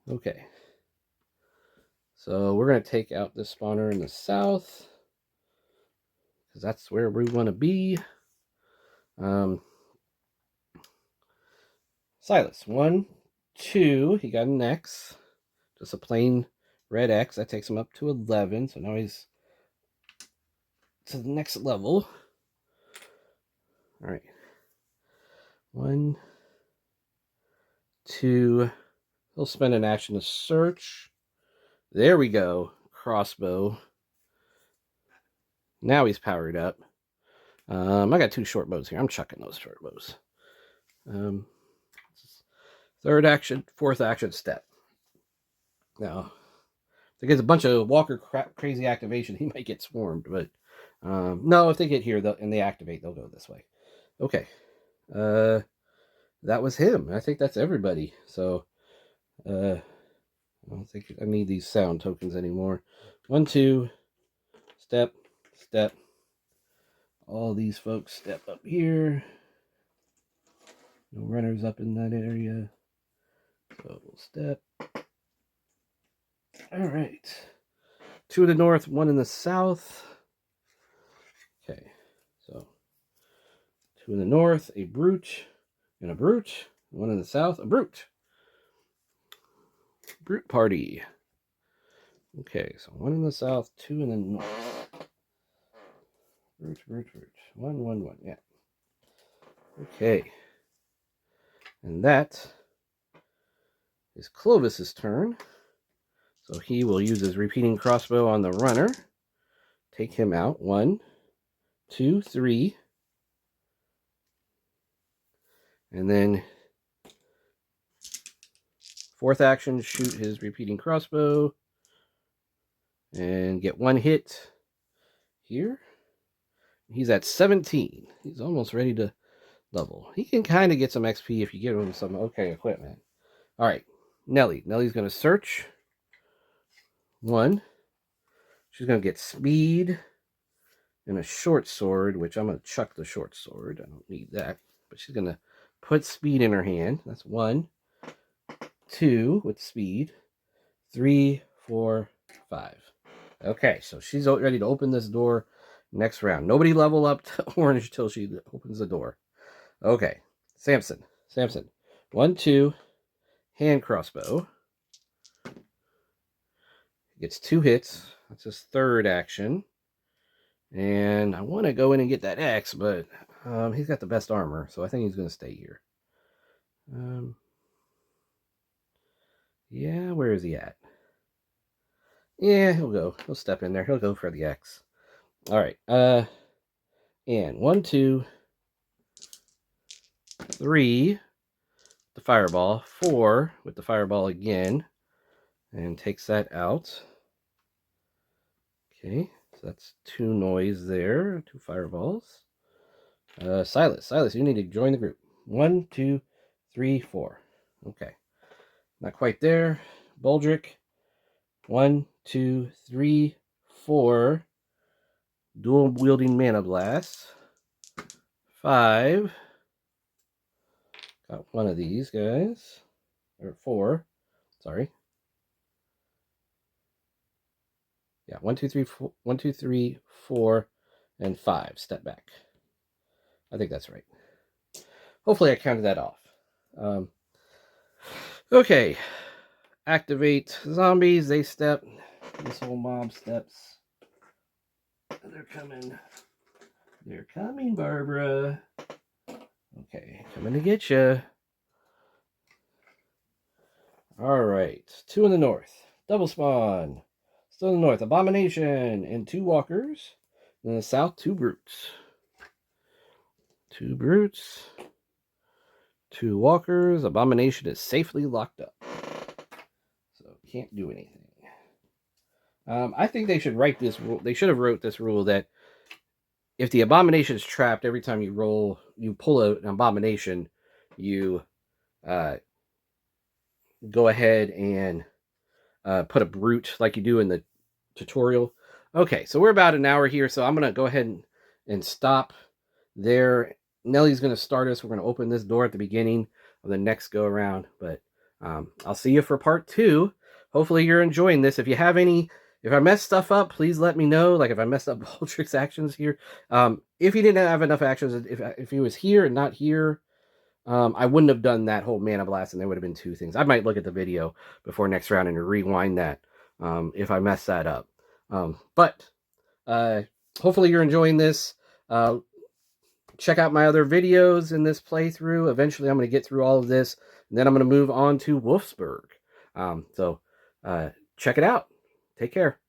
Okay. So we're going to take out this spawner in the south, because that's where we want to be. Silas, 1, 2, he got an X. Just a plain red X. That takes him up to 11, so now he's to the next level. All right. 1, 2. He'll spend an action to search. There we go. Crossbow. Now he's powered up. I got 2 short bows here. I'm chucking those short bows. Third action, fourth action, step. Now, if he gets a bunch of walker crazy activation, he might get swarmed, but No, if they get here and they activate, they'll go this way. Okay. That was him. I think that's everybody. So, I don't think I need these sound tokens anymore. 1, 2, step, step. All these folks step up here. No runners up in that area. So we'll step. All right. 2 in the north, 1 in the south. Okay. So 2 in the north, a brute and a brute. 1 in the south, a brute. Brute party. Okay, so 1 in the south, 2 in the north. Brute, brute, brute. 1, 1, 1. Yeah. Okay. And that is Clovis's turn. So he will use his repeating crossbow on the runner. Take him out. 1, 2, 3. And then 4th action, shoot his repeating crossbow. And get 1 hit here. He's at 17. He's almost ready to level. He can kind of get some XP if you give him some okay equipment. All right, Nelly. Nelly's going to search. 1. She's going to get speed and a short sword, which I'm going to chuck the short sword. I don't need that. But she's going to put speed in her hand. That's 1, 2 with speed. 3, 4, 5. Okay, so she's ready to open this door next round. Nobody level up to orange till she opens the door. Okay, Samson. 1, 2, hand crossbow. Gets 2 hits. That's his 3rd action. And I want to go in and get that X, but he's got the best armor, so I think he's going to stay here. Yeah, where is he at? Yeah, he'll go. He'll step in there. He'll go for the X. All right. And 1, 2, 3. The fireball. 4 with the fireball again. And takes that out. Okay. So that's 2 noise there. 2 fireballs. Silas, you need to join the group. 1, 2, 3, 4. Okay. Not quite there. Baldric. 1, 2, 3, 4. Dual wielding mana blast. 5. Got 1 of these guys. Or 4. Sorry. Yeah, 1, 2, 3, 4. 1, 2, 3, 4, and 5. Step back. I think that's right. Hopefully I counted that off. Okay. Activate zombies. They step. This whole mob steps. They're coming. They're coming, Barbara. Okay, coming to get you. All right. 2 in the north. Double spawn. Still in the north. Abomination and 2 walkers. In the south, 2 brutes. 2 brutes. 2 walkers. Abomination is safely locked up. So can't do anything. I think they should write this rule. They should have wrote this rule that if the abomination is trapped, every time you roll, you pull an abomination, you go ahead and put a brute like you do in the tutorial. Okay, so we're about an hour here, so I'm going to go ahead and stop there. Nellie's going to start us. We're going to open this door at the beginning of the next go around, but I'll see you for part 2. Hopefully you're enjoying this. If you have any, if I messed stuff up, please let me know. Like if I messed up Baldric's actions here. If he didn't have enough actions, if he was here and not here, I wouldn't have done that whole mana blast, and there would have been 2 things. I might look at the video before next round and rewind that if I mess that up. But hopefully you're enjoying this. Check out my other videos in this playthrough. Eventually, I'm going to get through all of this, and then I'm going to move on to Wolfsburg. So check it out. Take care.